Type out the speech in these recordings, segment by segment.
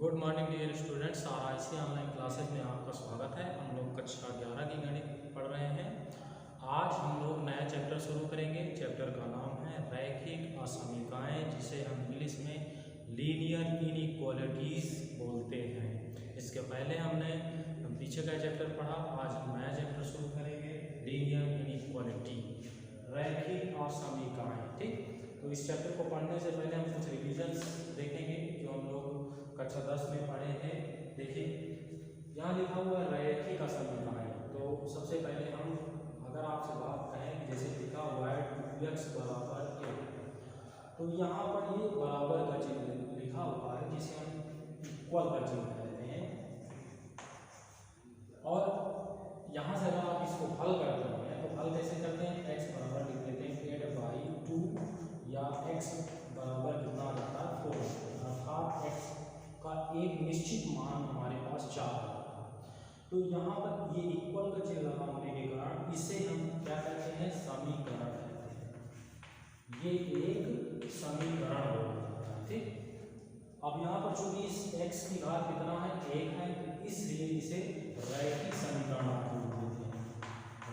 Good morning dear students. RIC online classes में आपका स्वागत है। हम लोग कक्षा 11 की गणित पढ़ रहे हैं। आज हम लोग नया चैप्टर शुरू करेंगे। चैप्टर का नाम है रैखिक असमीकाएं, जिसे हम इंग्लिश में लीनियर इनइक्वालिटीज बोलते हैं। इसके पहले हमने पीछे का चैप्टर पढ़ा, आज हम नया चैप्टर शुरू करेंगे लीनियर इनइक्वालिटी, रैखिक असमीकाएं। ठीक, तो इस चैप्टर को पढ़ने से पहले हम कुछ रिविजन्स देखेंगे जो हम लोग कक्षा 10 में पढ़े थे। देखिए यहाँ लिखा हुआ है रैखिक असमीकाएं। तो सबसे पहले हम अगर आपसे बात करें, जैसे लिखा हुआ है 2x बराबर a, तो यहाँ पर ये बराबर का चिन्ह लिखा हुआ है जिसे हम इक्वल का चिन्ह कहते हैं। और यहाँ से अगर आप इसको हल करते हैं तो हल कैसे करते हैं, x बराबर लिख देते हैं 8/2 या x बराबर कितना आ जाता है 4, अर्थात x का एक निश्चित मान हमारे पास 4 है। तो यहाँ पर ये इक्वल का चिन्ह लगा होने के कारण इसे हम क्या कहते हैं, समीकरण कहते हैं। ये एक समीकरण हो जाता है। ठीक, अब यहाँ पर चूंकि इस x की घात कितना है 1 है, इसलिए इसे रैखिक समीकरण बोल देते हैं।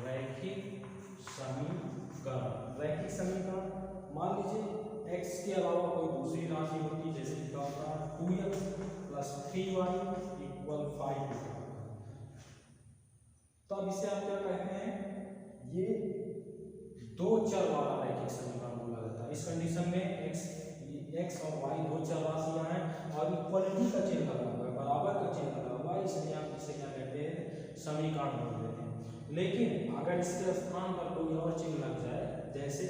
रैखिक समीकरण, रैखिक समीकरण मान लीजिए x के अलावा कोई दूसरी राशि होती, जैसे लिखा होता है 2x + 3y = 5, तो अब इसे आप क्या कहते हैं, ये दो चर वाला रैखिक समीकरण बोला जाता है। इस कंडीशन में x और y दो चर राशियां हैं और इक्वलिटी का चिन्ह लगा हुआ है, बराबर का चिन्ह लगा हुआ है, इसलिए आप इसे क्या कहते हैं, समीकरण बोल देते हैं। लेकिन अगर इसके स्थान पर कोई और चिन्ह लग जाए, जैसे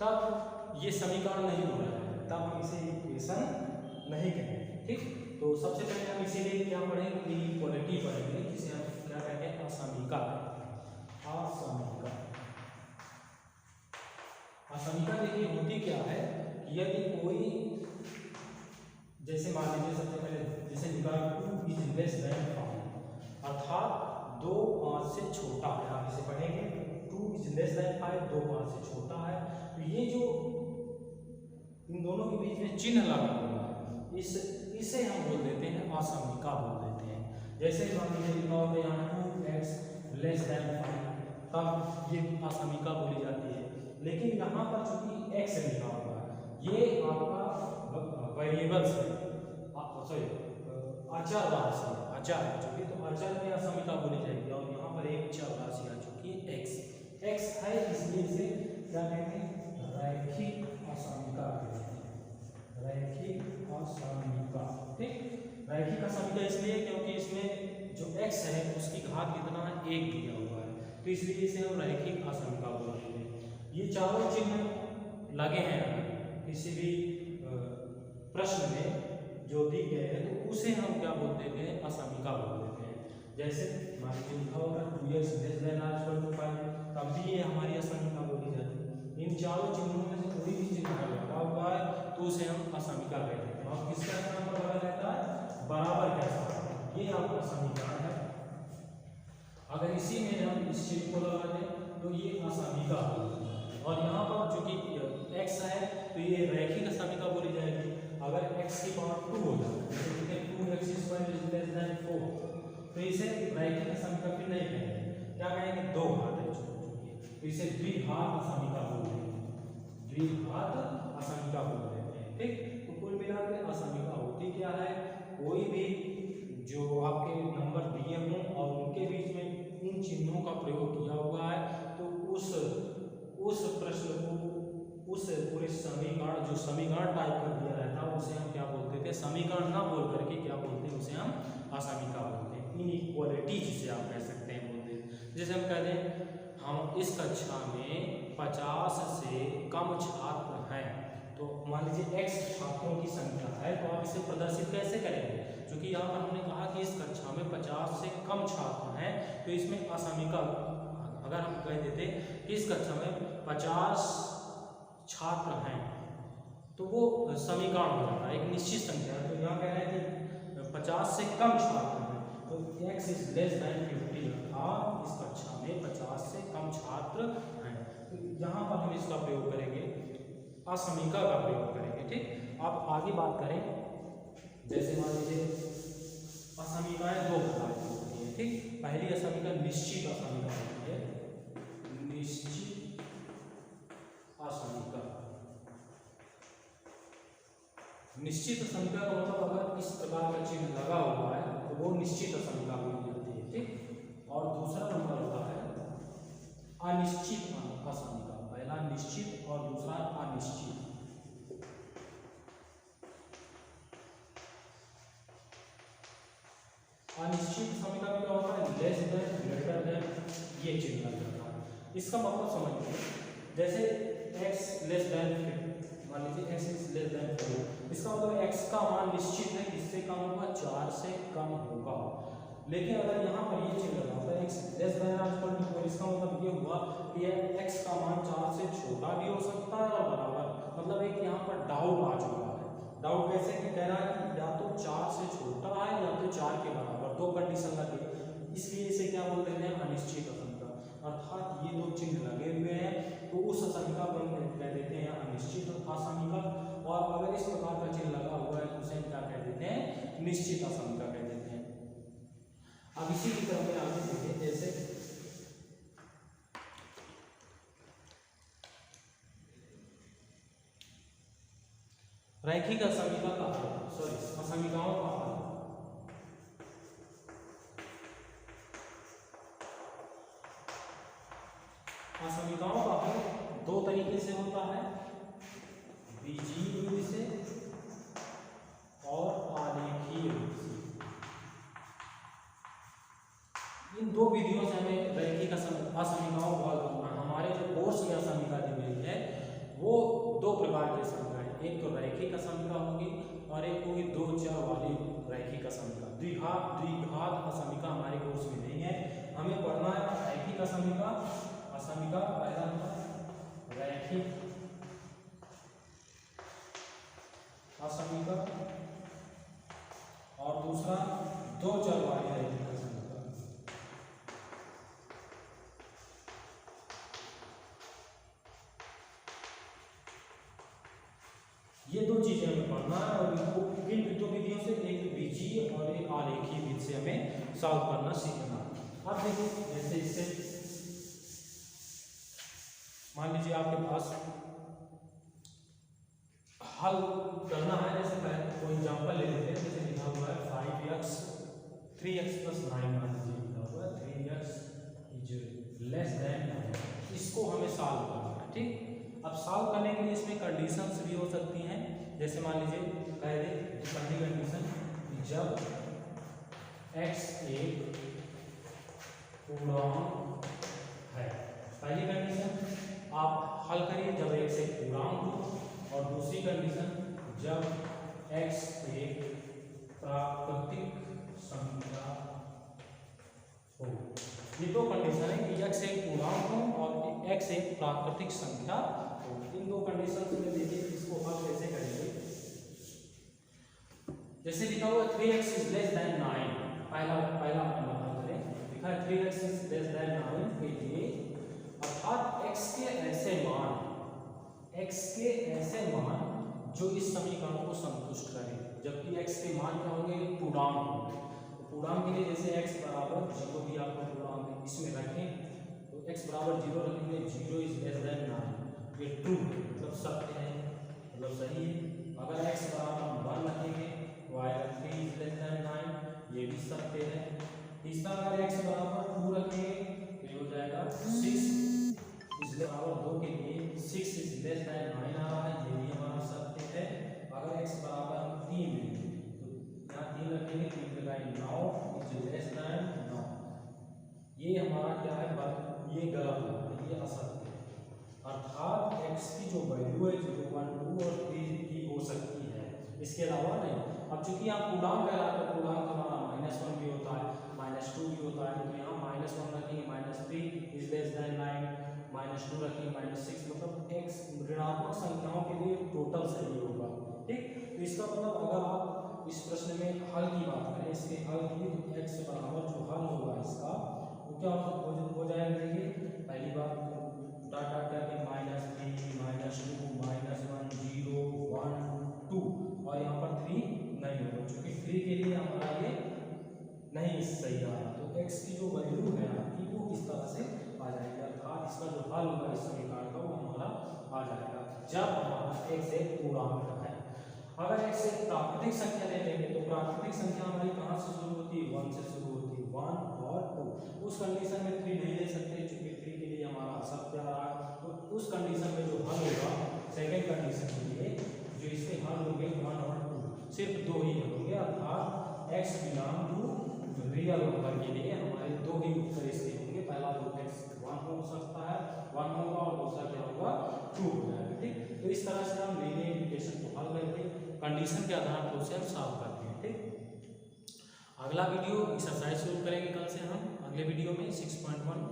तब ये समीकरण नहीं हो रहा है, तब हम इसे इक्वेशन नहीं कहेंगे। ठीक, तो सबसे पहले हम इसीलिए क्या पढ़ेंगे, इनइक्वालिटी पढ़ेंगे, जिसे हम क्या कहते हैं, असमीका। असमीका, असमीका देखिए होती क्या है कि यदि कोई, जैसे मान लीजिए सबसे पहले जैसे निकाल 2 is less than 5, अर्थात 2 5 से छोटा है। आप इसे पढ़ेंगे 2 is less than 5, 2 5 से छोटा है। तो ये जो इन दोनों के बीच में चिन्ह लगा हुआ है, इसे हम बोल देते हैं असमीका बोल देते हैं। जैसे मान लीजिए लिखा होगा यहाँ 2x <5, तब ये असमीका बोली जाती है। लेकिन यहाँ पर चूंकि x लिखा हुआ है, ये आपका वेरिएबल्स है, सॉरी अचर राशि है, अचर है चूंकि, तो अचर में असमीका बोली जाएगी। और यहाँ पर एक चर राशि आ चुकी है x है, इसलिए इसे क्या कहते हैं, रैखिक असमीका कहते हैं। रैखिक असमीका, ठीक, रैखिक असमीका इसलिए क्योंकि इसमें जो x है उसकी घात कितना है 1 दिया हुआ है, तो इसलिए इसे हम रैखिक असमीका बोलते हैं। ये चारों चिन्ह लगे हैं किसी भी प्रश्न में जो दी गए हैं, तो उसे हम क्या बोल देते हैं, असमीका बोल देते हैं। जैसे मान लीजिए लिखा होगा 2x ≤ 5, तब भी ये हमारी असमीका बोली जाती है। इन चारों चिन्हों में से कोई भी चिन्ह अगर लगा हुआ है तो उसे हम असमीका कहते हैं। और किसका स्थान पर लगा रहता है, बराबर का स्थान, ये आपका समीकरण है। अगर इसी में हम इस चिन्ह को लगा दें तो ये असमीका होगी। और यहाँ पर चूंकि x है तो ये रैखिक असमीका बोली जाएगी। अगर x की पावर 2 हो जाए, जैसे 2x² > 4, तो इसे रैखिक असमीका फिर नहीं कहेंगे, क्या कहेंगे, दो घात है, तो इसे द्विघात असमीका बोल देंगे, द्विघात असमीका बोल देते हैं। ठीक, तो कुल मिलाकर असमीका होती क्या है, कोई भी जो आपके नंबर दिए हों और उनके बीच में इन चिन्हों का प्रयोग किया हुआ है, तो उस प्रश्न को, उस पूरे समीकरण, जो समीकरण टाइप का दिया रहता है, उसे हम क्या बोलते थे, समीकरण ना बोल करके क्या बोलते हैं, उसे हम असमीका बोलते हैं। इनइक्वालिटी जिसे आप कह सकते हैं बोलते हैं। जैसे हम कहते हैं हम इस कक्षा में 50 से कम छात्र हैं, तो मान लीजिए x छात्रों की संख्या है, तो आप इसे प्रदर्शित कैसे करेंगे, क्योंकि यहाँ पर हमने कहा कि इस कक्षा में 50 से कम छात्र हैं, तो इसमें असमीका अगर हम कह देते कि इस कक्षा में 50 छात्र हैं, तो वो समीकरण हो जाता है, एक निश्चित संख्या है। तो यहाँ कह रहे हैं कि 50 से कम छात्र हैं, तो x is less than 50, अर्थात इस कक्षा में 50 से कम छात्र हैं। तो यहाँ पर हम इसका प्रयोग करेंगे असमीका का प्रयोग करेंगे। ठीक, अब आगे बात करें, जैसे मान लीजिए असमीकाएं दो प्रकार की होती है। ठीक, पहली असमीका निश्चित असमीका होती है, निश्चित असमीका। निश्चित असमीका का मतलब अगर इस प्रकार का चिन्ह लगा हुआ है तो वो निश्चित असमीका बनी जाती है। ठीक, और दूसरा नंबर होता है अनिश्चित असमीका। पहला निश्चित और दूसरा अनिश्चित। अनिश्चित असमीका में क्या होता है, लेस देन, ग्रेटर देन, ये चिन्ह लग जाता है। इसका मतलब समझिए, जैसे x लेस देन, मान लीजिए x इज लेस देन 4, इसका मतलब x का मान निश्चित है, किससे कम होगा, 4 से कम होगा। लेकिन अगर यहाँ पर ये चिन्ह लगा होता है x लेस देन और इक्वल टू 4, इसका मतलब ये हुआ कि x का मान 4 से छोटा भी हो सकता है और बराबर, मतलब एक यहाँ पर डाउट आ चुका है। डाउट कैसे, कि कह रहा है कि या तो 4 से छोटा है या तो 4 के बराबर, दो कंडीशन लगे, इसलिए इसे क्या बोल देते हैं, अनिश्चित असमीका। अर्थात ये दो चिन्ह लगे हुए हैं तो उस असमीका को हम कह देते हैं अनिश्चित असमीका, और अगर इस प्रकार का चिन्ह लगा हुआ है तो उसे हम क्या कह देते हैं, निश्चित असमीका कह देते हैं। अब इसी की तरह में आगे देखें, जैसे रैखिक असमीका का हल, सॉरी असमीकाओं का हल। असमीकाओं का हल दो तरीके से होता है, बीजीय विधि से और आलेखीय विधि से। इन दो विधियों से हमें रैखिक असमीकाओं को हल करना है। हमारे जो कोर्स में असमीका दी गई है वो दो प्रकार की असमीका है, एक तो रैखिक असमीका होगी और एक होगी दो चर वाली रैखिक असमीका। द्विघात असमीका हमारे कोर्स में नहीं है, हमें पढ़ना है रैखिक असमीका। असमीका पहला नंबर रैखिक असमीका और दूसरा दो चर वाली रैखिक असमीका। ये दो चीजें हमें पढ़ना है और इनको इन दो विधियों से, एक बीजीय और एक आलेखीय विधि से हमें सॉल्व करना सीखना। अब देखिए, जैसे इससे मान लीजिए आपके पास हल करना है, जैसे कोई एग्जांपल ले लेते हैं, जैसे लिखा हुआ है 5x 3x + 9, मान लीजिए लिखा हुआ है 3x इज लेस देन 9, इसको हमें सॉल्व करना है। ठीक, अब सॉल्व करने के लिए इसमें कंडीशंस भी हो सकती हैं, जैसे मान लीजिए कह दे पहली कंडीशन, जब x एक पूर्णांक है। पहली कंडीशन आप हल करिए जब x एक पूर्णांक हो, और दूसरी कंडीशन जब x एक प्राकृतिक संख्या हो। ये दो कंडीशन है कि x एक पूर्णांक हो और x एक प्राकृतिक संख्या हो। इन दो कंडीशन में देखिए इसको हल कैसे करेंगे। जैसे लिखा हुआ 3x इज लेस देन 9, पहला नंबर हल करें, लिखा है 3x इज लेस देन 9 के लिए, अर्थात x के ऐसे मान जो इस समीकरण को संतुष्ट करें, जबकि x के मान क्या होंगे, पूर्णांक होंगे। तो पूर्णांक के लिए जैसे x बराबर 0 भी आपको पूर्णांक इसमें रखें, तो x बराबर 0 रखेंगे, 0 इज लेस देन 9, ये ट्रू मतलब सत्य है, मतलब सही है। अगर x बराबर 1 रखेंगे तो आएगा 3 इज लेस देन 9, ये भी सत्य है। तीसरा अगर x बराबर 2 रखेंगे तो ये हो जाएगा 6 इसलिए बराबर 2 के लिए 6 इज लेस देन 9 आ रहा है, ये भी हमारा सत्य है। अगर x बराबर 3 लेंगे तो यहाँ 3 रखेंगे, 3 के लाइन 9 इज लेस देन 9, ये हमारा क्या है, ये गलत है, ये असत्य है। अर्थात x की जो वैल्यू है 0, 1, 2 और 3 की हो सकती है, इसके अलावा नहीं। अब चूंकि यहाँ पूर्णांक कह रहा है तो पूर्णांक हमारा -1 भी होता है, -2 भी होता है, तो यहाँ -1 रखेंगे, -3 इज लेस देन 9, -2 रखेंगे, -6, मतलब x ऋणात्मक संख्याओं के लिए टोटल सही होगा। ठीक, तो इसका मतलब अगर आप इस प्रश्न में हल की बात करें, इसके हल की, तो x बराबर जो हल होगा इसका वो क्या हो जाएगा, देखिए पहली बात डाटा करके -3 -2 -1 x एक पूर्णांक है। अगर x एक प्राकृतिक संख्या ले लेंगे तो प्राकृतिक संख्या हमारी कहाँ से शुरू होती है, 1 से शुरू होती है, 1 और 2। उस कंडीशन में 3 नहीं ले सकते क्योंकि 3 के लिए हमारा असत्य आ रहा है। तो उस कंडीशन में जो हल होगा सेकेंड कंडीशन के लिए जो इसके हल होंगे 1 और 2, सिर्फ 2 ही हल होंगे, अर्थात x belong to real number के लिए हमारे 2 ही उत्तर इसके होंगे। पहला तो x 1 हो सकता है, 1 होगा, और दूसरा क्या होगा, 2 हो जाएगा। ठीक, तो इस तरह से हम लीनियर इक्वेशन को हल करके कंडीशन के आधार पर उसे हम सॉल्व करते हैं। ठीक, अगला वीडियो एक्सरसाइज शुरू करेंगे कल से हम, अगले वीडियो में 6.1